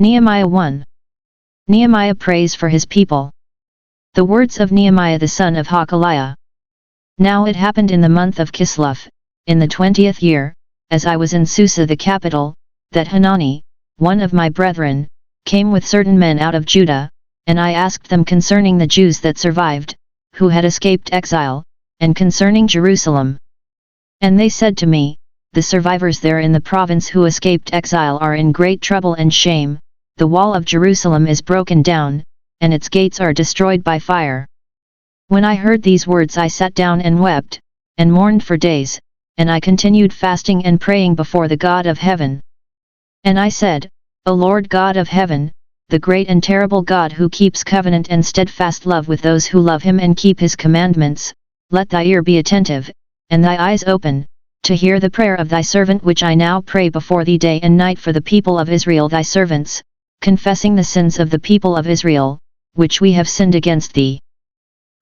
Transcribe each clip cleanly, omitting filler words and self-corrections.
Nehemiah 1. Nehemiah prays for his people. The words of Nehemiah the son of Hakaliah. Now it happened in the month of Kislev, in the 20th year, as I was in Susa the capital, that Hanani, one of my brethren, came with certain men out of Judah, and I asked them concerning the Jews that survived, who had escaped exile, and concerning Jerusalem. And they said to me, the survivors there in the province who escaped exile are in great trouble and shame, the wall of Jerusalem is broken down, and its gates are destroyed by fire. When I heard these words I sat down and wept, and mourned for days, and I continued fasting and praying before the God of heaven. And I said, O Lord God of heaven, the great and terrible God who keeps covenant and steadfast love with those who love him and keep his commandments, let thy ear be attentive, and thy eyes open, to hear the prayer of thy servant which I now pray before thee day and night for the people of Israel thy servants, confessing the sins of the people of Israel, which we have sinned against thee.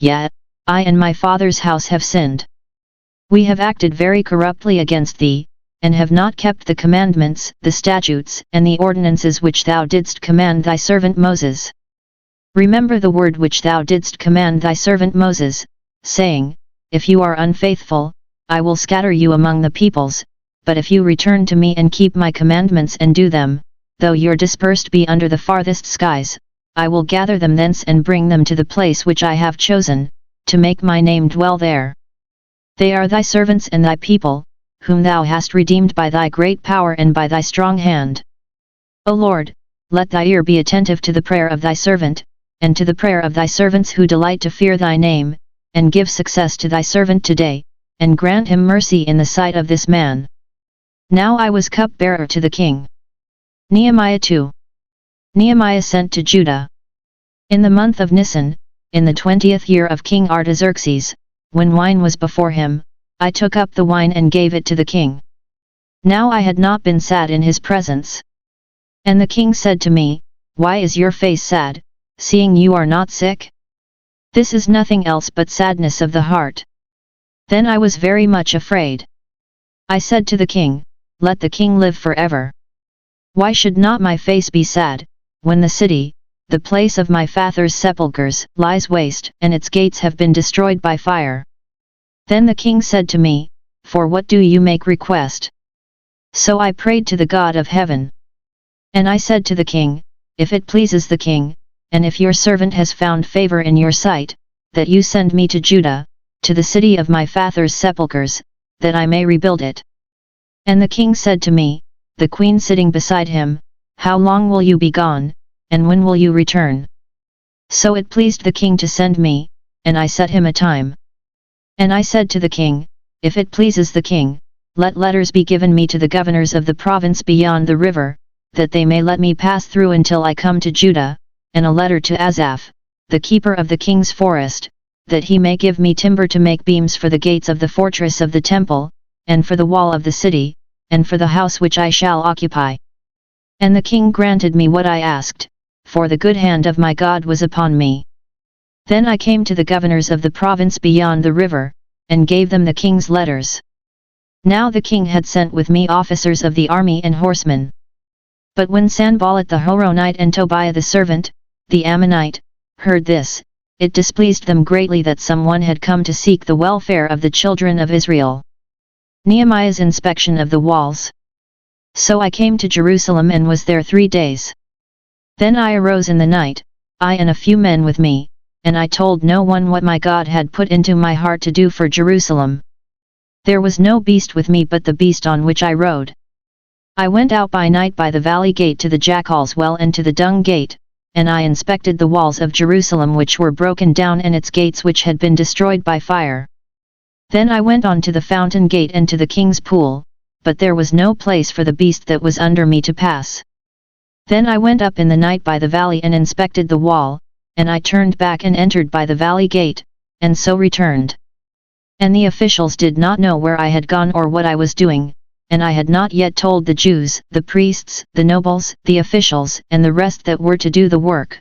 Yet, I and my father's house have sinned. We have acted very corruptly against thee, and have not kept the commandments, the statutes, and the ordinances which thou didst command thy servant Moses. Remember the word which thou didst command thy servant Moses, saying, If you are unfaithful, I will scatter you among the peoples, but if you return to me and keep my commandments and do them, though your dispersed be under the farthest skies, I will gather them thence and bring them to the place which I have chosen, to make my name dwell there. They are thy servants and thy people, whom thou hast redeemed by thy great power and by thy strong hand. O Lord, let thy ear be attentive to the prayer of thy servant, and to the prayer of thy servants who delight to fear thy name, and give success to thy servant today, and grant him mercy in the sight of this man. Now I was cupbearer to the king. Nehemiah 2. Nehemiah sent to Judah. In the month of Nisan, in the 20th year of King Artaxerxes, when wine was before him, I took up the wine and gave it to the king. Now I had not been sad in his presence. And the king said to me, Why is your face sad, seeing you are not sick? This is nothing else but sadness of the heart. Then I was very much afraid. I said to the king, Let the king live forever. Why should not my face be sad, when the city, the place of my father's sepulchres, lies waste, and its gates have been destroyed by fire? Then the king said to me, For what do you make request? So I prayed to the God of heaven. And I said to the king, If it pleases the king, and if your servant has found favor in your sight, that you send me to Judah, to the city of my father's sepulchres, that I may rebuild it. And the king said to me, the queen sitting beside him, How long will you be gone, and when will you return? So it pleased the king to send me, and I set him a time. And I said to the king, If it pleases the king, let letters be given me to the governors of the province beyond the river, that they may let me pass through until I come to Judah, and a letter to Asaph, the keeper of the king's forest, that he may give me timber to make beams for the gates of the fortress of the temple, and for the wall of the city, and for the house which I shall occupy. And the king granted me what I asked, for the good hand of my God was upon me. Then I came to the governors of the province beyond the river, and gave them the king's letters. Now the king had sent with me officers of the army and horsemen. But when Sanballat the Horonite and Tobiah the servant, the Ammonite, heard this, it displeased them greatly that someone had come to seek the welfare of the children of Israel. Nehemiah's inspection of the walls. So I came to Jerusalem and was there 3 days. Then I arose in the night, I and a few men with me, and I told no one what my God had put into my heart to do for Jerusalem. There was no beast with me but the beast on which I rode. I went out by night by the valley gate to the Jackal's well and to the Dung gate, and I inspected the walls of Jerusalem which were broken down and its gates which had been destroyed by fire. Then I went on to the fountain gate and to the king's pool, but there was no place for the beast that was under me to pass. Then I went up in the night by the valley and inspected the wall, and I turned back and entered by the valley gate, and so returned. And the officials did not know where I had gone or what I was doing, and I had not yet told the Jews, the priests, the nobles, the officials, and the rest that were to do the work.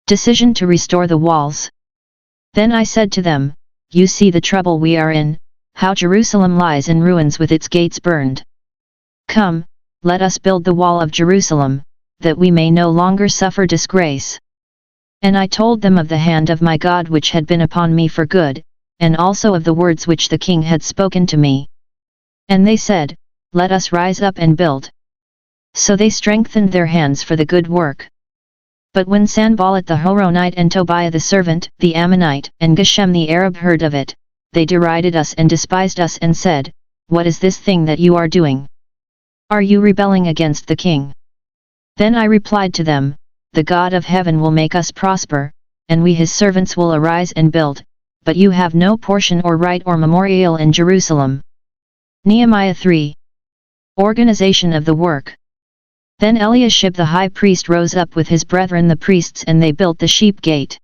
Decision to restore the walls. Then I said to them, You see the trouble we are in, how Jerusalem lies in ruins with its gates burned. Come, let us build the wall of Jerusalem, that we may no longer suffer disgrace. And I told them of the hand of my God which had been upon me for good, and also of the words which the king had spoken to me. And they said, Let us rise up and build. So they strengthened their hands for the good work. But when Sanballat the Horonite and Tobiah the servant, the Ammonite, and Geshem the Arab heard of it, they derided us and despised us and said, What is this thing that you are doing? Are you rebelling against the king? Then I replied to them, The God of heaven will make us prosper, and we his servants will arise and build, but you have no portion or right or memorial in Jerusalem. Nehemiah 3. Organization of the work. Then Eliashib the high priest rose up with his brethren the priests, and they built the sheep gate.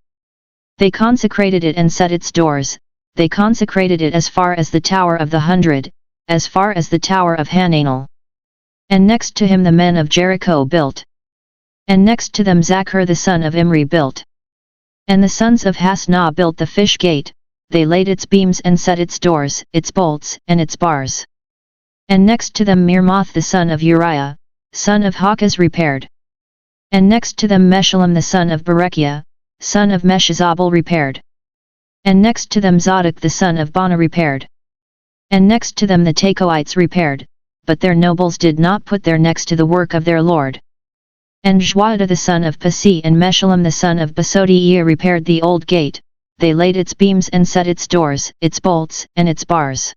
They consecrated it and set its doors. They consecrated it as far as the Tower of the 100, as far as the Tower of Hananel. And next to him the men of Jericho built. And next to them Zachar the son of Imri built. And the sons of Hasnah built the fish gate, they laid its beams and set its doors, its bolts, and its bars. And next to them Mirmoth the son of Uriah, son of Hakaz repaired. And next to them Meshullam the son of Berechiah, son of Meshezabel repaired. And next to them Zadok the son of Bana repaired. And next to them the Tekoites repaired, but their nobles did not put their necks to the work of their lord. And Joiada the son of Pasi and Meshullam the son of Besodiah repaired the old gate, they laid its beams and set its doors, its bolts, and its bars.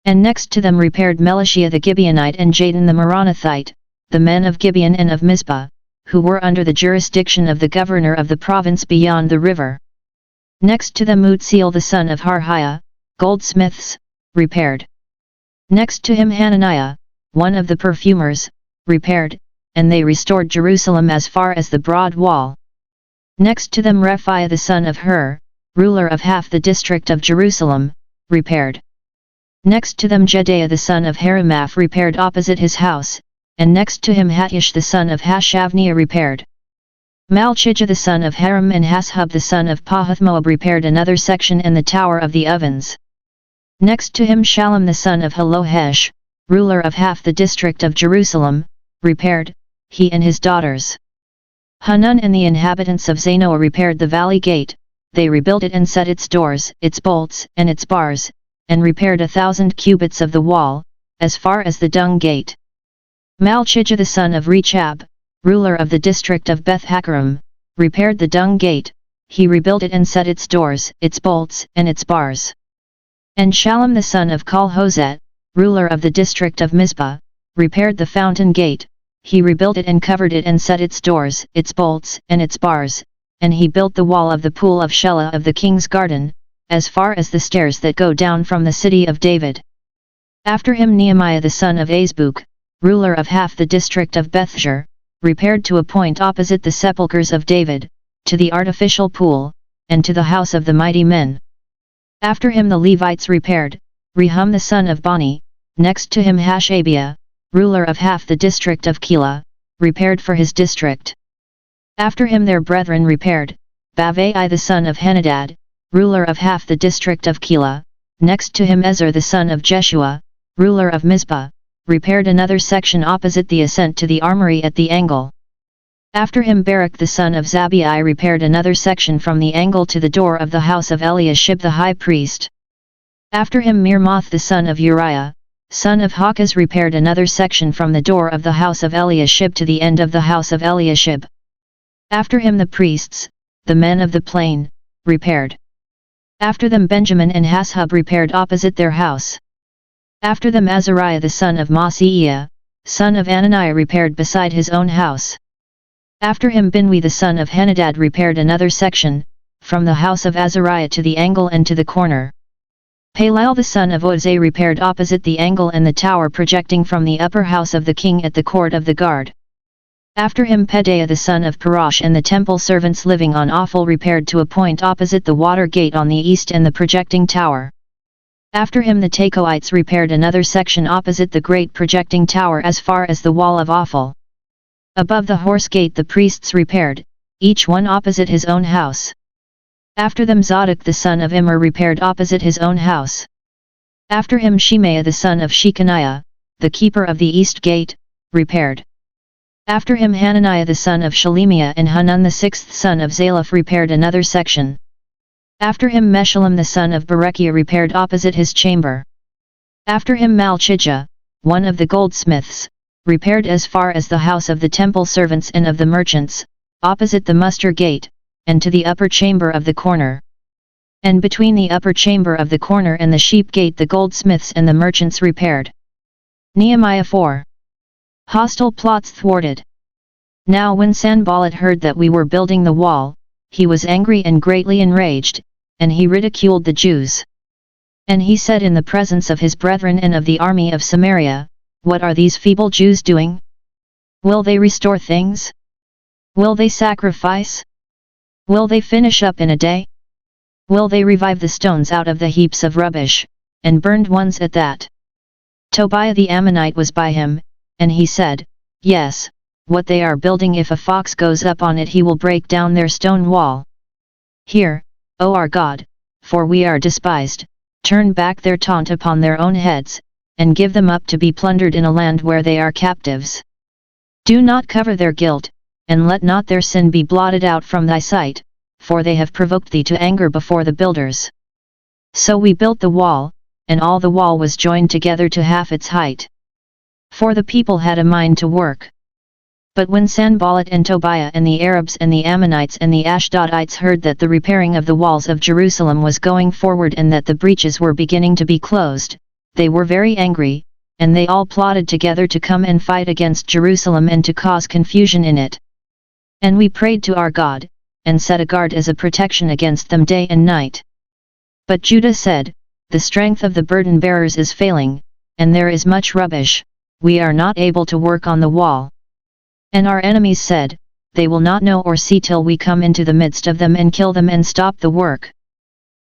And next to them repaired Melishia the Gibeonite and Jadon the Meronothite, the men of Gibeon and of Mizpah, who were under the jurisdiction of the governor of the province beyond the river. Next to them Utziel the son of Harhiah, goldsmiths, repaired. Next to him Hananiah, one of the perfumers, repaired, and they restored Jerusalem as far as the broad wall. Next to them Rephaiah the son of Hur, ruler of half the district of Jerusalem, repaired. Next to them Jedaiah the son of Harumaph repaired opposite his house, and next to him Hattush the son of Hashabniah repaired. Malchijah the son of Haram and Hashub the son of Pahathmoab repaired another section and the tower of the ovens. Next to him Shallum the son of Halohesh, ruler of half the district of Jerusalem, repaired, he and his daughters. Hanun and the inhabitants of Zanoah repaired the valley gate, they rebuilt it and set its doors, its bolts, and its bars, and repaired 1,000 cubits of the wall, as far as the dung gate. Malchijah the son of Rechab, ruler of the district of Beth-Hakerem, repaired the dung gate, he rebuilt it and set its doors, its bolts, and its bars. And Shallum the son of Col-Hozet, ruler of the district of Mizpah, repaired the fountain gate, he rebuilt it and covered it and set its doors, its bolts, and its bars, and he built the wall of the pool of Shelah of the king's garden, as far as the stairs that go down from the city of David. After him Nehemiah the son of Azbuk, ruler of half the district of Bethshur, repaired to a point opposite the sepulchres of David, to the artificial pool, and to the house of the mighty men. After him the Levites repaired, Rehum the son of Bani, next to him Hashabiah, ruler of half the district of Keilah, repaired for his district. After him their brethren repaired, Bavai the son of Henadad, ruler of half the district of Keilah, next to him Ezer the son of Jeshua, ruler of Mizpah, repaired another section opposite the ascent to the armory at the angle. After him Barak the son of Zabai repaired another section from the angle to the door of the house of Eliashib the high priest. After him Mirmoth the son of Uriah, son of Hakaz repaired another section from the door of the house of Eliashib to the end of the house of Eliashib. After him the priests, the men of the plain, repaired. After them Benjamin and Hashub repaired opposite their house. After them Azariah the son of Maaseiah, son of Ananiah repaired beside his own house. After him Binwi the son of Henadad repaired another section, from the house of Azariah to the angle and to the corner. Palal the son of Ozai repaired opposite the angle and the tower projecting from the upper house of the king at the court of the guard. After him Pedaiah the son of Parash and the temple servants living on Ophel repaired to a point opposite the water gate on the east and the projecting tower. After him the Tekoites repaired another section opposite the great projecting tower as far as the wall of Ophel. Above the horse gate the priests repaired, each one opposite his own house. After them Zadok the son of Immer repaired opposite his own house. After him Shemaiah the son of Shechaniah, the keeper of the east gate, repaired. After him Hananiah the son of Shelemiah and Hanun the sixth son of Zalaph repaired another section. After him Meshullam the son of Berechiah repaired opposite his chamber. After him Malchijah, one of the goldsmiths, repaired as far as the house of the temple servants and of the merchants, opposite the muster gate, and to the upper chamber of the corner. And between the upper chamber of the corner and the sheep gate the goldsmiths and the merchants repaired. Nehemiah 4. Hostile plots thwarted. Now when Sanballat heard that we were building the wall, he was angry and greatly enraged, and he ridiculed the Jews. And he said in the presence of his brethren and of the army of Samaria, "What are these feeble Jews doing? Will they restore things? Will they sacrifice? Will they finish up in a day? Will they revive the stones out of the heaps of rubbish, and burned ones at that?" Tobiah the Ammonite was by him, and he said, "Yes, what they are building, if a fox goes up on it he will break down their stone wall. Hear, O our God, for we are despised, turn back their taunt upon their own heads, and give them up to be plundered in a land where they are captives. Do not cover their guilt, and let not their sin be blotted out from thy sight, for they have provoked thee to anger before the builders." So we built the wall, and all the wall was joined together to half its height. For the people had a mind to work. But when Sanballat and Tobiah and the Arabs and the Ammonites and the Ashdodites heard that the repairing of the walls of Jerusalem was going forward and that the breaches were beginning to be closed, they were very angry, and they all plotted together to come and fight against Jerusalem and to cause confusion in it. And we prayed to our God, and set a guard as a protection against them day and night. But Judah said, "The strength of the burden bearers is failing, and there is much rubbish, we are not able to work on the wall." And our enemies said, "They will not know or see till we come into the midst of them and kill them and stop the work."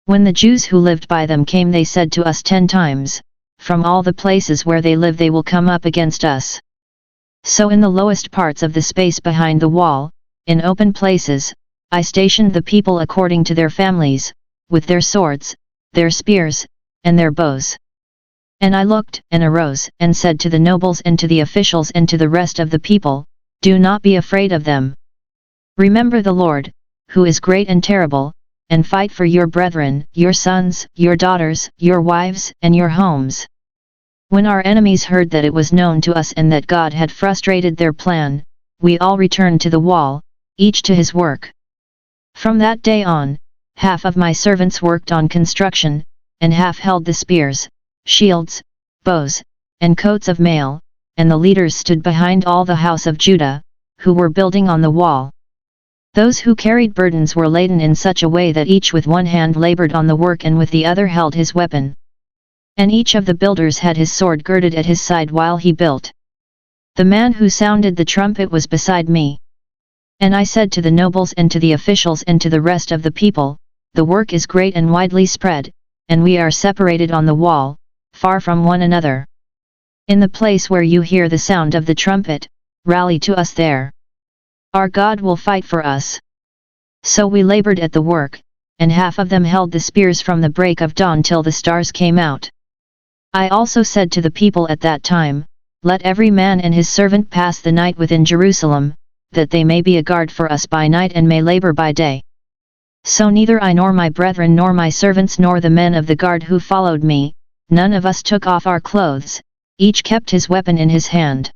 When the Jews who lived by them came, they said to us 10 times, "From all the places where they live they will come up against us." So in the lowest parts of the space behind the wall, in open places, I stationed the people according to their families, with their swords, their spears, and their bows. And I looked, and arose, and said to the nobles and to the officials and to the rest of the people, "Do not be afraid of them. Remember the Lord, who is great and terrible, and fight for your brethren, your sons, your daughters, your wives, and your homes." When our enemies heard that it was known to us and that God had frustrated their plan, we all returned to the wall, each to his work. From that day on, half of my servants worked on construction, and half held the spears, shields, bows, and coats of mail, and the leaders stood behind all the house of Judah, who were building on the wall. Those who carried burdens were laden in such a way that each with one hand labored on the work and with the other held his weapon. And each of the builders had his sword girded at his side while he built. The man who sounded the trumpet was beside me. And I said to the nobles and to the officials and to the rest of the people, "The work is great and widely spread, and we are separated on the wall, far from one another. In the place where you hear the sound of the trumpet, rally to us there. Our God will fight for us." So we labored at the work, and half of them held the spears from the break of dawn till the stars came out. I also said to the people at that time, "Let every man and his servant pass the night within Jerusalem, that they may be a guard for us by night and may labor by day." So neither I nor my brethren nor my servants nor the men of the guard who followed me, none of us took off our clothes, each kept his weapon in his hand.